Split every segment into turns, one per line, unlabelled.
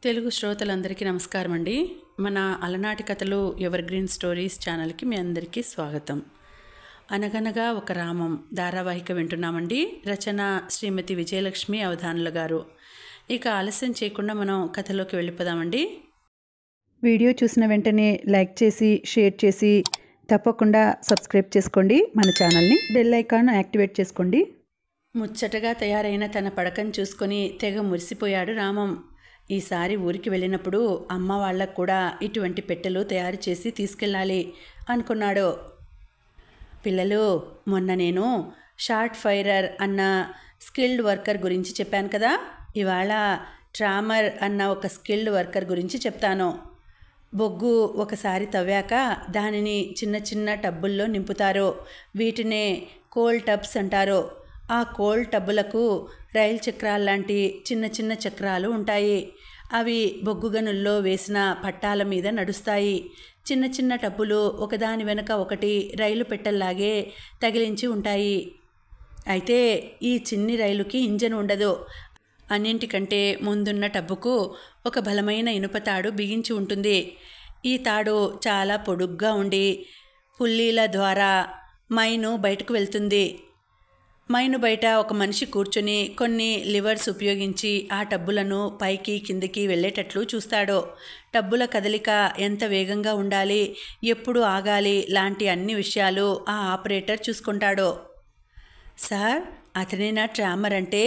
తెలుగు శ్రోతలందరికీ నమస్కారం అండి. మన అలనాటి కథలు ఎవర్ గ్రీన్ స్టోరీస్ ఛానల్కి మీ అందరికీ స్వాగతం. అనగనగా ఒక రామం ధారావాహిక వింటున్నామండి. రచన శ్రీమతి విజయలక్ష్మి అవధానుల గారు. ఇక ఆలస్యం చేయకుండా మనం కథలోకి వెళ్ళిపోదామండి.
వీడియో చూసిన వెంటనే లైక్ చేసి షేర్ చేసి తప్పకుండా సబ్స్క్రైబ్ చేసుకోండి. మన ఛానల్ని బెల్ ఐకాన్ యాక్టివేట్ చేసుకోండి.
ముచ్చటగా తయారైన తన పడకను చూసుకొని తెగ మురిసిపోయాడు రామం. ఈసారి ఊరికి వెళ్ళినప్పుడు అమ్మ వాళ్ళకు కూడా ఇటువంటి పెట్టెలు తయారు చేసి తీసుకెళ్ళాలి అనుకున్నాడు. పిల్లలు, మొన్న నేను షార్ట్ ఫైరర్ అన్న స్కిల్డ్ వర్కర్ గురించి చెప్పాను కదా, ఇవాళ ట్రామర్ అన్న ఒక స్కిల్డ్ వర్కర్ గురించి చెప్తాను. బొగ్గు ఒకసారి తవ్వాక దానిని చిన్న చిన్న టబ్బుల్లో నింపుతారు. వీటినే కోల్ టబ్స్ అంటారు. ఆ కోల్ టబ్బులకు రైలు చక్రాలు లాంటి చిన్న చిన్న చక్రాలు ఉంటాయి. అవి బొగ్గు గనుల్లో వేసిన పట్టాల మీద నడుస్తాయి. చిన్న చిన్న టబ్బులు ఒకదాని వెనక ఒకటి రైలు పెట్టెల్లాగే తగిలించి ఉంటాయి. అయితే ఈ చిన్ని రైలుకి ఇంజన్ ఉండదు. అన్నింటికంటే ముందున్న టబ్బుకు ఒక బలమైన ఇనుప తాడు బిగించి ఉంటుంది. ఈ తాడు చాలా పొడుగ్గా ఉండి పుల్లీల ద్వారా మైను బయటకు వెళ్తుంది. మైను బయట ఒక మనిషి కూర్చొని కొన్ని లివర్స్ ఉపయోగించి ఆ టబ్బులను పైకి కిందకి వెళ్ళేటట్లు చూస్తాడు. టబ్బుల కదలిక ఎంత వేగంగా ఉండాలి, ఎప్పుడు ఆగాలి లాంటి అన్ని విషయాలు ఆ ఆపరేటర్ చూసుకుంటాడు. సార్, అతనేనా ట్రామర్ అంటే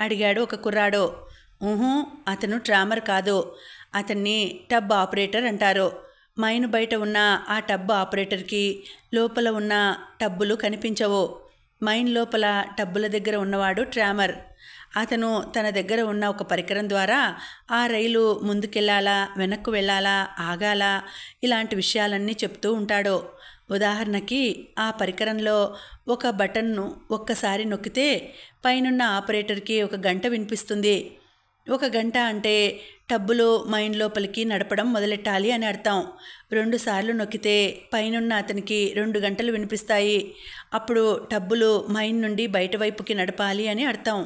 అడిగాడు ఒక కుర్రాడు. అతను ట్రామర్ కాదు, అతన్ని టబ్ ఆపరేటర్ అంటారు. మైను బయట ఉన్న ఆ టబ్ ఆపరేటర్కి లోపల ఉన్న టబ్బులు కనిపించవు. మైన్ లోపల టబ్బుల దగ్గర ఉన్నవాడు ట్రామర్. అతను తన దగ్గర ఉన్న ఒక పరికరం ద్వారా ఆ రైలు ముందుకెళ్ళాలా, వెనక్కు వెళ్ళాలా, ఆగాలా ఇలాంటి విషయాలన్నీ చెప్తూ ఉంటాడు. ఉదాహరణకి ఆ పరికరంలో ఒక బటన్ను ఒక్కసారి నొక్కితే పైనున్న ఆపరేటర్కి ఒక గంట వినిపిస్తుంది. ఒక గంట అంటే టబ్బులు మైన్ లోపలికి నడపడం మొదలెట్టాలి అని అర్థం. 2 సార్లు నొక్కితే పైనున్న అతనికి 2 గంటలు వినిపిస్తాయి. అప్పుడు టబ్బులు మైన్ నుండి బయట వైపుకి నడపాలి అని అర్థం.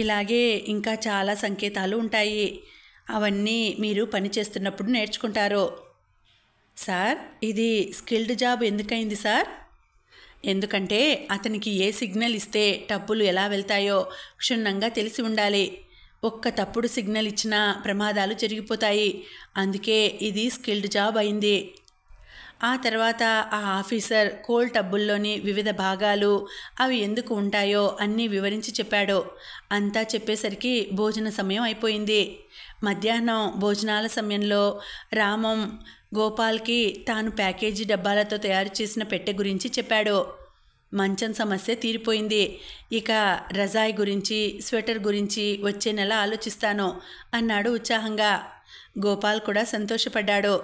ఇలాగే ఇంకా చాలా సంకేతాలు ఉంటాయి. అవన్నీ మీరు పని చేస్తున్నప్పుడు నేర్చుకుంటారు. సార్, ఇది స్కిల్డ్ జాబ్ ఎందుకైంది సార్? ఎందుకంటే అతనికి ఏ సిగ్నల్ ఇస్తే టబ్బులు ఎలా వెళ్తాయో క్షుణ్ణంగా తెలిసి ఉండాలి. ఒక్క తప్పుడు సిగ్నల్ ఇచ్చినా ప్రమాదాలు జరిగిపోతాయి. అందుకే ఇది స్కిల్డ్ జాబ్ అయింది. ఆ తర్వాత ఆ ఆఫీసర్ కోల్ టబ్బుల్లోని వివిధ భాగాలు, అవి ఎందుకు ఉంటాయో అన్నీ వివరించి చెప్పాడు. అంతా చెప్పేసరికి భోజన సమయం అయిపోయింది. మధ్యాహ్నం భోజనాల సమయంలో రామం గోపాల్కి తాను ప్యాకేజీ డబ్బాలతో తయారు చేసిన పెట్టె గురించి చెప్పాడు. మంచం సమస్య తీరిపోయింది. ఇక రజాయ్ గురించి, స్వెటర్ గురించి వచ్చే నెల ఆలోచిస్తాను అన్నాడు ఉత్సాహంగా. గోపాల్ కూడా సంతోషపడ్డాడు.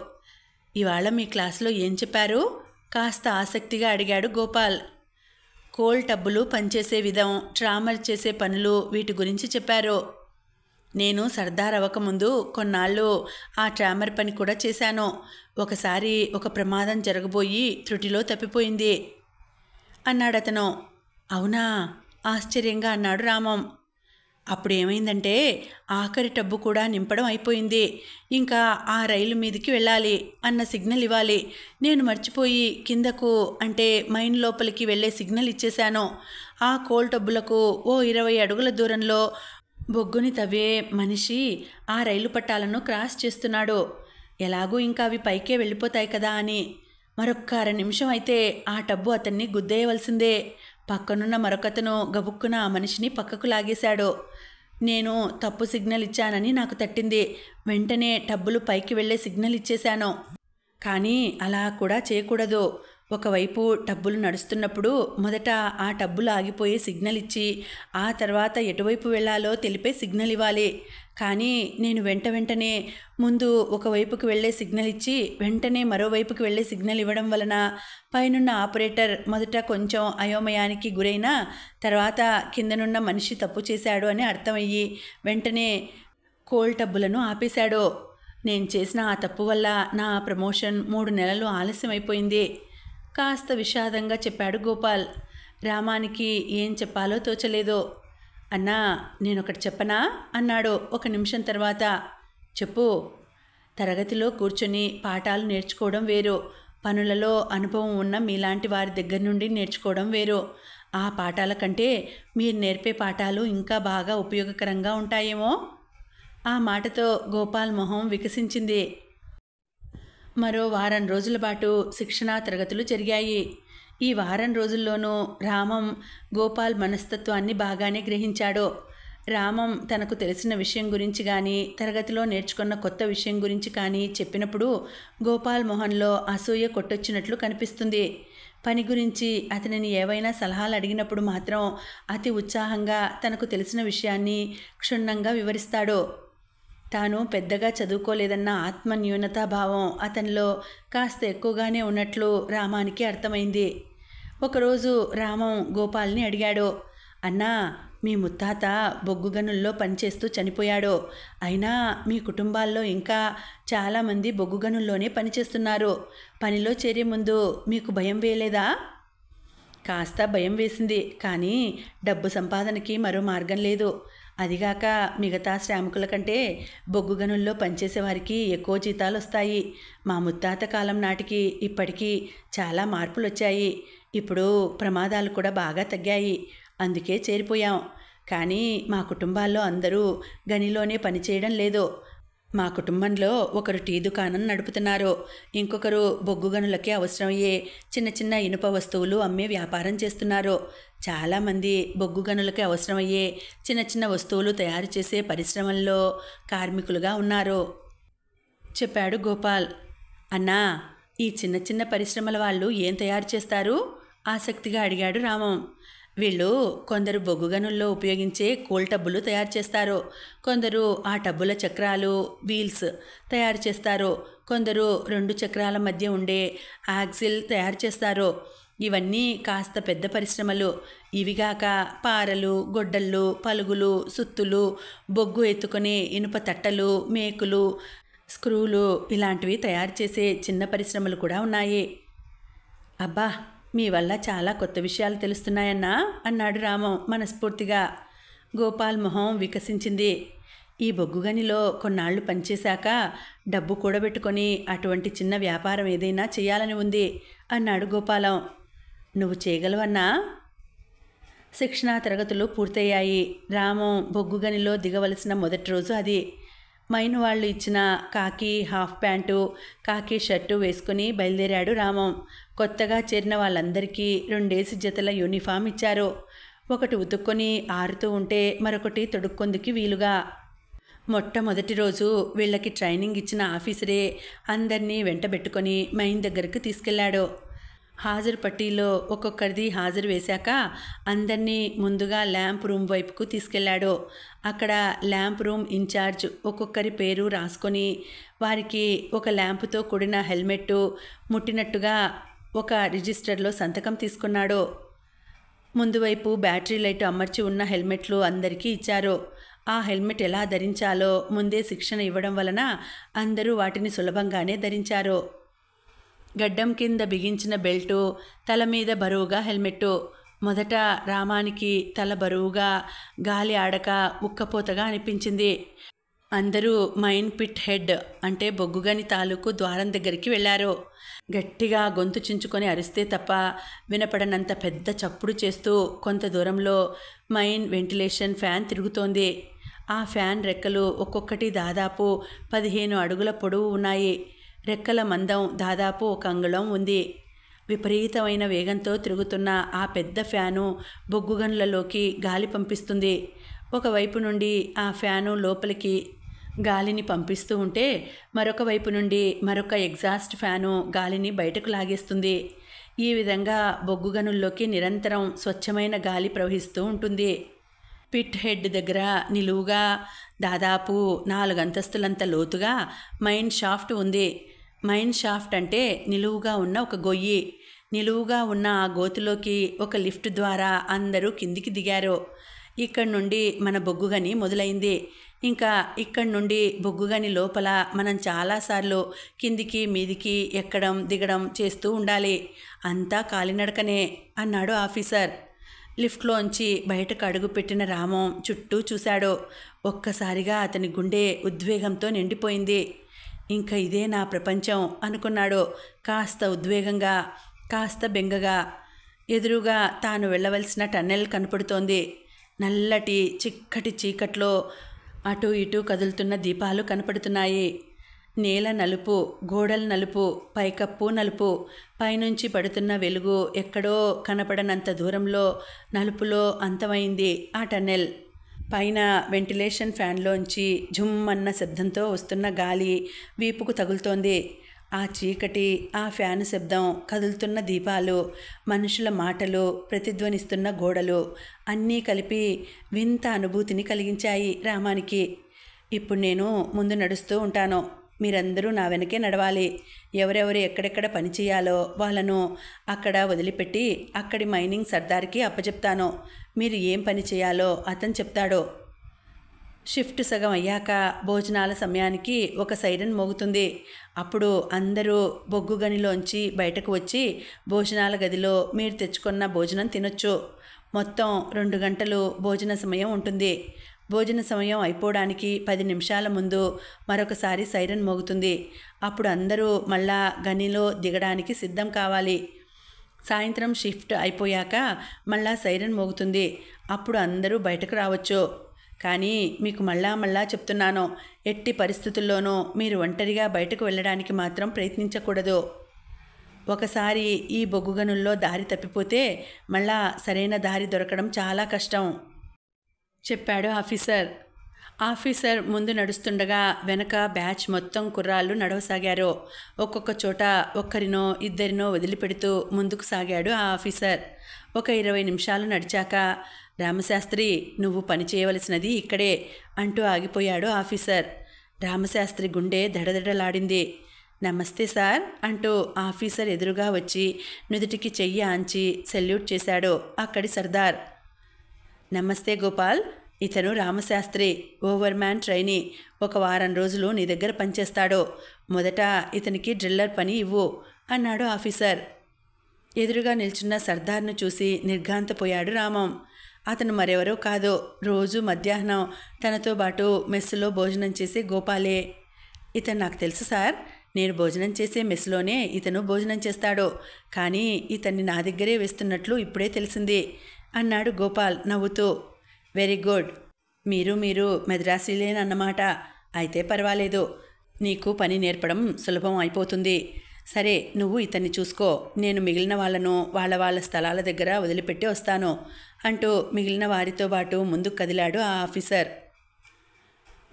ఇవాళ మీ క్లాసులో ఏం చెప్పారు? కాస్త ఆసక్తిగా అడిగాడు గోపాల్. కోల్ టబ్బులు పనిచేసే విధం, ట్రామర్ చేసే పనులు, వీటి గురించి చెప్పారు. నేను సర్దార్ అవ్వకముందు కొన్నాళ్ళు ఆ ట్రామర్ పని కూడా చేశాను. ఒకసారి ఒక ప్రమాదం జరగబోయి త్రుటిలో తప్పిపోయింది అన్నాడతను. అవునా? ఆశ్చర్యంగా అన్నాడు రామం. అప్పుడు ఏమైందంటే ఆఖరి టబ్బు కూడా నింపడం అయిపోయింది. ఇంకా ఆ రైలు మీదకి వెళ్ళాలి అన్న సిగ్నల్ ఇవ్వాలి. నేను మర్చిపోయి కిందకు అంటే మైన్ లోపలికి వెళ్ళే సిగ్నల్ ఇచ్చేశాను. ఆ కోల్ టబ్బులకు ఓ 20 అడుగుల దూరంలో బొగ్గుని తవ్వే మనిషి ఆ రైలు పట్టాలను క్రాస్ చేస్తున్నాడు. ఎలాగూ ఇంకా అవి పైకే వెళ్ళిపోతాయి కదా అని. మరొక్క 1/2 నిమిషం అయితే ఆ టబ్బు అతన్ని గుద్దేయవలసిందే. పక్కనున్న మరొకతను గబుక్కున ఆ మనిషిని పక్కకు లాగేశాడు. నేను తప్పు సిగ్నల్ ఇచ్చానని నాకు తట్టింది. వెంటనే టబ్బులు పైకి వెళ్ళే సిగ్నల్ ఇచ్చేశాను. కానీ అలా కూడా చేయకూడదు. ఒకవైపు టబ్బులు నడుస్తున్నప్పుడు మొదట ఆ టబ్బులు ఆగిపోయే సిగ్నల్ ఇచ్చి ఆ తర్వాత ఎటువైపు వెళ్ళాలో తెలిపే సిగ్నల్ ఇవ్వాలి. కానీ నేను వెంటనే ముందు ఒకవైపుకి వెళ్ళే సిగ్నల్ ఇచ్చి వెంటనే మరోవైపుకి వెళ్ళే సిగ్నల్ ఇవ్వడం వలన పైనున్న ఆపరేటర్ మొదట కొంచెం అయోమయానికి గురైన తర్వాత కిందనున్న మనిషి తప్పు చేశాడు అని అర్థమయ్యి వెంటనే కోల్ టబ్బులను ఆపేశాడు. నేను చేసిన ఆ తప్పు వల్ల నా ప్రమోషన్ 3 నెలలు ఆలస్యం అయిపోయింది. కాస్త విషాదంగా చెప్పాడు గోపాల్. రామానికి ఏం చెప్పాలో తోచలేదు. అన్నా, నేనొకటి చెప్పనా అన్నాడు ఒక నిమిషం తర్వాత. చెప్పు. తరగతిలో కూర్చొని పాఠాలు నేర్చుకోవడం వేరు, పనులలో అనుభవం ఉన్న మీలాంటి వారి దగ్గర నుండి నేర్చుకోవడం వేరు. ఆ పాఠాల కంటే మీరు నేర్పే పాఠాలు ఇంకా బాగా ఉపయోగకరంగా ఉంటాయేమో. ఆ మాటతో గోపాల్ మొహం వికసించింది. మరో వారం రోజుల పాటు శిక్షణా తరగతులు జరిగాయి. ఈ వారం రోజుల్లోనూ రామం గోపాల్ మనస్తత్వాన్ని బాగానే గ్రహించాడు. రామం తనకు తెలిసిన విషయం గురించి కానీ, తరగతిలో నేర్చుకున్న కొత్త విషయం గురించి కానీ చెప్పినప్పుడు గోపాల్ మొహంలో అసూయ కొట్టొచ్చినట్లు కనిపిస్తుంది. పని గురించి అతనిని ఏవైనా సలహాలు అడిగినప్పుడు మాత్రం అతి ఉత్సాహంగా తనకు తెలిసిన విషయాన్ని క్షుణ్ణంగా వివరిస్తాడు. తాను పెద్దగా చదువుకోలేదన్న ఆత్మన్యూనతాభావం అతనిలో కాస్త ఎక్కువగానే ఉన్నట్లు రామానికి అర్థమైంది. ఒకరోజు రామం గోపాల్ని అడిగాడు, అన్నా, మీ ముత్తాత బొగ్గు గనుల్లో పనిచేస్తూ చనిపోయాడు. అయినా మీ కుటుంబాల్లో ఇంకా చాలామంది బొగ్గు గనుల్లోనే పనిచేస్తున్నారు. పనిలో చేరే ముందు మీకు భయం వేయలేదా? కాస్త భయం వేసింది, కానీ డబ్బు సంపాదనకి మరో మార్గం లేదు. అదిగాక మిగతా శ్రామికుల కంటే బొగ్గు గనుల్లో పనిచేసే వారికి ఎక్కువ జీతాలు వస్తాయి. మా ముత్తాత కాలం నాటికి ఇప్పటికీ చాలా మార్పులు వచ్చాయి. ఇప్పుడు ప్రమాదాలు కూడా బాగా తగ్గాయి. అందుకే చేరిపోయాం. కానీ మా కుటుంబాల్లో అందరూ గనిలోనే పనిచేయడం లేదు. మా కుటుంబంలో ఒకరు టీ దుకాణం నడుపుతున్నారు. ఇంకొకరు బొగ్గు గనులకే అవసరమయ్యే చిన్న చిన్న ఇనుప వస్తువులు అమ్మే వ్యాపారం చేస్తున్నారు. చాలామంది బొగ్గు గనులకి అవసరమయ్యే చిన్న చిన్న వస్తువులు తయారు చేసే పరిశ్రమల్లో కార్మికులుగా ఉన్నారు, చెప్పాడు గోపాల్. అన్నా, ఈ చిన్న చిన్న పరిశ్రమల వాళ్ళు ఏం తయారు చేస్తారు? ఆసక్తిగా అడిగాడు రామం. వీళ్ళు కొందరు బొగ్గు గనుల్లో ఉపయోగించే కూల్ టబ్బులు తయారు చేస్తారు. కొందరు ఆ టబ్బుల చక్రాలు, వీల్స్ తయారు చేస్తారు. కొందరు 2 చక్రాల మధ్య ఉండే యాక్సిల్ తయారు చేస్తారు. ఇవన్నీ కాస్త పెద్ద పరిశ్రమలు. ఇవిగాక పారలు, గొడ్డళ్ళు, పలుగులు, సుత్తులు, బొగ్గు ఎత్తుకునే ఇనుప తట్టలు, మేకులు, స్క్రూలు ఇలాంటివి తయారు చేసే చిన్న పరిశ్రమలు కూడా ఉన్నాయి. అబ్బా, మీ వల్ల చాలా కొత్త విషయాలు తెలుస్తున్నాయన్నా, అన్నాడు రామం మనస్ఫూర్తిగా. గోపాల్ మొహం వికసించింది. ఈ బొగ్గు గనిలో కొన్నాళ్లు పనిచేశాక డబ్బు కూడబెట్టుకొని అటువంటి చిన్న వ్యాపారం ఏదైనా చేయాలని ఉంది, అన్నాడు గోపాలం. నువ్వు చేయగలవన్నా? శిక్షణా తరగతులు పూర్తయ్యాయి. రామం బొగ్గు గనిలో దిగవలసిన మొదటి రోజు అది. మైన్ వాళ్ళు ఇచ్చిన కాకి హాఫ్ ప్యాంటు, కాకి షర్టు వేసుకుని బయలుదేరాడు రామం. కొత్తగా చేరిన వాళ్ళందరికీ 2 జతల యూనిఫామ్ ఇచ్చారు. ఒకటి ఉతుక్కొని ఆరుతూ ఉంటే మరొకటి తొడుక్కొందుకి వీలుగా. మొట్టమొదటి రోజు వీళ్ళకి ట్రైనింగ్ ఇచ్చిన ఆఫీసరే అందరినీ వెంటబెట్టుకొని మైన్ దగ్గరకు తీసుకెళ్లాడు. హాజరు పట్టీలో ఒక్కొక్కరిది హాజరు వేశాక అందరినీ ముందుగా ల్యాంప్ రూమ్ వైపుకు తీసుకెళ్లాడు. అక్కడ ల్యాంప్ రూమ్ ఇన్ఛార్జ్ ఒక్కొక్కరి పేరు రాసుకొని వారికి ఒక ల్యాంపుతో కూడిన హెల్మెట్ ముట్టినట్టుగా ఒక రిజిస్టర్లో సంతకం తీసుకున్నాడు. ముందు వైపు బ్యాటరీ లైట్ అమర్చి ఉన్న హెల్మెట్లు అందరికీ ఇచ్చారు. ఆ హెల్మెట్ ఎలా ధరించాలో ముందే శిక్షణ ఇవ్వడం వలన అందరూ వాటిని సులభంగానే ధరించారు. గడ్డం కింద బిగించిన బెల్టు, తల మీద బరువుగా హెల్మెట్టు. మొదట రామానికి తల బరువుగా, గాలి ఆడక ఉక్కపోతగా అనిపించింది. అందరూ మైన్ పిట్ హెడ్ అంటే బొగ్గుగని తాలూకు ద్వారం దగ్గరికి వెళ్ళారు. గట్టిగా గొంతు చించుకొని అరిస్తే తప్ప వినపడనంత పెద్ద చప్పుడు చేస్తూ కొంత దూరంలో మైన్ వెంటిలేషన్ ఫ్యాన్ తిరుగుతోంది. ఆ ఫ్యాన్ రెక్కలు ఒక్కొక్కటి దాదాపు 15 అడుగుల పొడవు ఉన్నాయి. రెక్కల మందం దాదాపు 1 అంగుళం ఉంది. విపరీతమైన వేగంతో తిరుగుతున్న ఆ పెద్ద ఫ్యాను బొగ్గు గనులలోకి గాలి పంపిస్తుంది. ఒకవైపు నుండి ఆ ఫ్యాను లోపలికి గాలిని పంపిస్తూ ఉంటే మరొక వైపు నుండి మరొక ఎగ్జాస్ట్ ఫ్యాను గాలిని బయటకు లాగేస్తుంది. ఈ విధంగా బొగ్గు గనుల్లోకి నిరంతరం స్వచ్ఛమైన గాలి ప్రవహిస్తూ ఉంటుంది. పిట్ హెడ్ దగ్గర నిలువుగా దాదాపు 4 అంతస్తులంత లోతుగా మైన్ షాఫ్ట్ ఉంది. మైన్ షాఫ్ట్ అంటే నిలువుగా ఉన్న ఒక గొయ్యి. నిలువుగా ఉన్న ఆ గోతులోకి ఒక లిఫ్ట్ ద్వారా అందరూ కిందికి దిగారు. ఇక్కడి నుండి మన బొగ్గుగని మొదలైంది. ఇంకా ఇక్కడి నుండి బొగ్గుగని లోపల మనం చాలాసార్లు కిందికి మీదికి ఎక్కడం దిగడం చేస్తూ ఉండాలి. అంతా కాలినడకనే, అన్నాడు ఆఫీసర్. లిఫ్ట్లోంచి బయటకు అడుగుపెట్టిన రామం చుట్టూ చూశాడు. ఒక్కసారిగా అతని గుండె ఉద్వేగంతో నిండిపోయింది. ఇంకా ఇదే నా ప్రపంచం అనుకున్నాడు, కాస్త ఉద్వేగంగా, కాస్త బెంగగా. ఎదురుగా తాను వెళ్ళవలసిన టన్నెల్ కనపడుతోంది. నల్లటి చిక్కటి చీకట్లో అటు ఇటు కదులుతున్న దీపాలు కనపడుతున్నాయి. నేల నలుపు, గోడలు నలుపు, పైకప్పు నలుపు, పైనుంచి పడుతున్న వెలుగు ఎక్కడో కనపడనంత దూరంలో నలుపులో అంతమైంది ఆ టన్నెల్. పైన వెంటిలేషన్ ఫ్యాన్లోంచి జుమ్మన్న శబ్దంతో వస్తున్న గాలి వీపుకు తగులుతోంది. ఆ చీకటి, ఆ ఫ్యాను శబ్దం, కదులుతున్న దీపాలు, మనుషుల మాటలు, ప్రతిధ్వనిస్తున్న గోడలు అన్నీ కలిపి వింత అనుభూతిని కలిగించాయి రామానికి. ఇప్పుడు నేను ముందు నడుస్తూ ఉంటాను, మీరందరూ నా వెనకే నడవాలి. ఎవరెవరు ఎక్కడెక్కడ పని చేయాలో వాళ్ళను అక్కడ వదిలిపెట్టి అక్కడి మైనింగ్ సర్దార్కి అప్పచెప్తాను. మీరు ఏం పని చేయాలో అతను చెప్తాడు. షిఫ్ట్ సగం అయ్యాక భోజనాల సమయానికి ఒక సైరన్ మోగుతుంది. అప్పుడు అందరూ బొగ్గు గనిలోంచి బయటకు వచ్చి భోజనాల గదిలో మీరు తెచ్చుకున్న భోజనం తినొచ్చు. మొత్తం 2 గంటలు భోజన సమయం ఉంటుంది. భోజన సమయం అయిపోవడానికి 10 నిమిషాల ముందు మరొకసారి సైరన్ మోగుతుంది. అప్పుడు అందరూ మళ్ళా గనిలో దిగడానికి సిద్ధం కావాలి. సాయంత్రం షిఫ్ట్ అయిపోయాక మళ్ళా సైరన్ మోగుతుంది. అప్పుడు అందరూ బయటకు రావచ్చు. కానీ మీకు మళ్ళా చెప్తున్నాను, ఎట్టి పరిస్థితుల్లోనూ మీరు ఒంటరిగా బయటకు వెళ్ళడానికి మాత్రం ప్రయత్నించకూడదు. ఒకసారి ఈ బొగ్గు గనుల్లో దారి తప్పిపోతే మళ్ళా సరైన దారి దొరకడం చాలా కష్టం చెప్పాడు ఆఫీసర్. ఆఫీసర్ ముందు నడుస్తుండగా వెనక బ్యాచ్ మొత్తం కుర్రాళ్ళు నడవసాగారు. ఒక్కొక్క చోట ఒక్కరినో ఇద్దరినో వదిలిపెడుతూ ముందుకు సాగాడు ఆ ఆఫీసర్. ఒక 20 నిమిషాలు నడిచాక, రామశాస్త్రి, నువ్వు పని చేయవలసినది ఇక్కడే అంటూ ఆగిపోయాడు ఆఫీసర్. రామశాస్త్రి గుండె దడదడలాడింది. నమస్తే సార్ అంటూ ఆఫీసర్ ఎదురుగా వచ్చి నుదుటికి చెయ్యి ఆంచి సెల్యూట్ చేశాడు అక్కడి సర్దార్. నమస్తే గోపాల్, ఇతను రామశాస్త్రి, ఓవర్మ్యాన్ ట్రైనీ. 1 వారం రోజులు నీ దగ్గర పనిచేస్తాడు. మొదట ఇతనికి డ్రిల్లర్ పని ఇవ్వు అన్నాడు ఆఫీసర్. ఎదురుగా నిల్చున్న సర్దార్ను చూసి నిర్ఘాంతపోయాడు రామం. అతను మరెవరో కాదు, రోజు మధ్యాహ్నం తనతో పాటు మెస్సులో భోజనం చేసే గోపాలే. ఇతను నాకు తెలుసు సార్, నేను భోజనం చేసే మెస్సులోనే ఇతను భోజనం చేస్తాడు. కానీ ఇతన్ని నా దగ్గరే వేస్తున్నట్లు ఇప్పుడే తెలిసింది అన్నాడు గోపాల్ నవ్వుతూ. వెరీ గుడ్, మీరు మెద్రాసీలేనన్నమాట. అయితే పర్వాలేదు, నీకు పని నేర్పడం సులభం అయిపోతుంది. సరే, నువ్వు ఇతన్ని చూసుకో, నేను మిగిలిన వాళ్ళను వాళ్ళ స్థలాల దగ్గర వదిలిపెట్టి వస్తాను అంటూ మిగిలిన వారితో పాటు ముందుకు కదిలాడు ఆ ఆఫీసర్.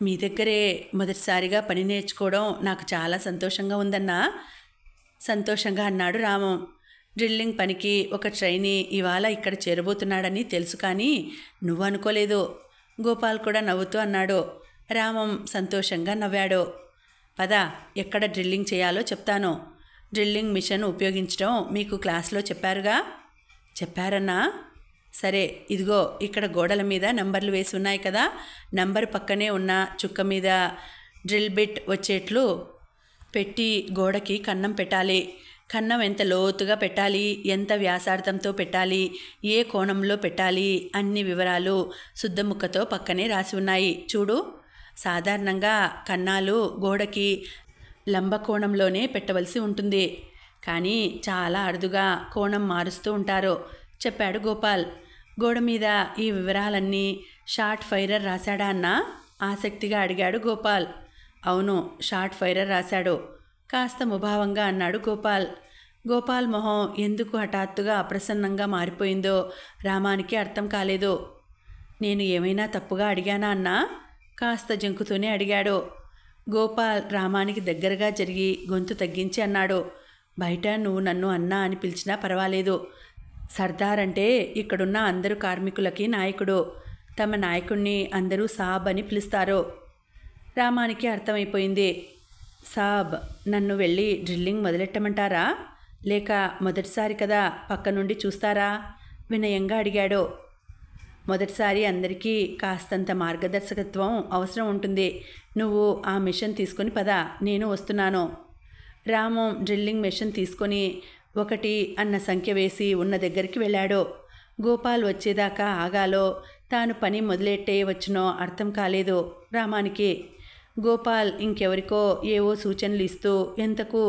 మీ దగ్గరే మొదటిసారిగా పని నేర్చుకోవడం నాకు చాలా సంతోషంగా ఉందన్నా, సంతోషంగా అన్నాడు రామం. డ్రిల్లింగ్ పనికి ఒక ట్రైనీ ఇవాళ ఇక్కడ చేరబోతున్నాడని తెలుసు, కానీ నువ్వు అనుకోలేదు. గోపాల్ కూడా నవ్వుతూ అన్నాడు. రామం సంతోషంగా నవ్వాడు. పద, ఎక్కడ డ్రిల్లింగ్ చేయాలో చెప్తాను. డ్రిల్లింగ్ మిషన్ ఉపయోగించడం మీకు క్లాస్లో చెప్పారుగా. చెప్పారన్నా? సరే, ఇదిగో ఇక్కడ గోడల మీద నంబర్లు వేసి ఉన్నాయి కదా, నంబర్ పక్కనే ఉన్న చుక్క మీద డ్రిల్ బిట్ వచ్చేట్లు పెట్టి గోడకి కన్నం పెట్టాలి. కన్నం ఎంత లోతుగా పెట్టాలి, ఎంత వ్యాసార్థంతో పెట్టాలి, ఏ కోణంలో పెట్టాలి, అన్ని వివరాలు శుద్ధముక్కతో పక్కనే రాసి ఉన్నాయి చూడు. సాధారణంగా కన్నాలు గోడకి లంబకోణంలోనే పెట్టవలసి ఉంటుంది, కానీ చాలా అరుదుగా కోణం మారుస్తూ ఉంటారు చెప్పాడు గోపాల్. గోడ మీద ఈ వివరాలన్నీ షార్ట్ ఫైరర్ రాశాడా అన్నా? ఆసక్తిగా అడిగాడు గోపాల్. అవును, షార్ట్ ఫైరర్ రాశాడు కాస్త ముభావంగా అన్నాడు గోపాల్. గోపాల్ మొహం ఎందుకు హఠాత్తుగా అప్రసన్నంగా మారిపోయిందో రామానికి అర్థం కాలేదు. నేను ఏమైనా తప్పుగా అడిగానా అన్నా? కాస్త జంకుతూనే అడిగాడు. గోపాల్ రామానికి దగ్గరగా జరిగి గొంతు తగ్గించి అన్నాడు. బయట నువ్వు నన్ను అన్నా అని పిలిచినా పర్వాలేదు. సర్దార్ అంటే ఇక్కడున్న అందరు కార్మికులకి నాయకుడు. తమ నాయకుడిని అందరూ సాబ్ అని పిలుస్తారు. రామానికి అర్థమైపోయింది. సాబ్, నన్ను వెళ్ళి డ్రిల్లింగ్ మొదలెట్టమంటారా, లేక మొదటిసారి కదా పక్క నుండి చూస్తారా వినయంగా అడిగాడు. మొదటిసారి అందరికీ కాస్తంత మార్గదర్శకత్వం అవసరం ఉంటుంది. నువ్వు ఆ మిషన్ తీసుకొని పద, నేను వస్తున్నాను. రామం డ్రిల్లింగ్ మిషన్ తీసుకొని 1 అన్న సంఖ్య వేసి ఉన్న దగ్గరికి వెళ్ళాడు. గోపాల్ వచ్చేదాకా ఆగాలో తాను పని మొదలెట్టేయవచ్చునో అర్థం కాలేదు రామానికి. గోపాల్ ఇంకెవరికో ఏవో సూచనలు ఇస్తూ ఎంతకు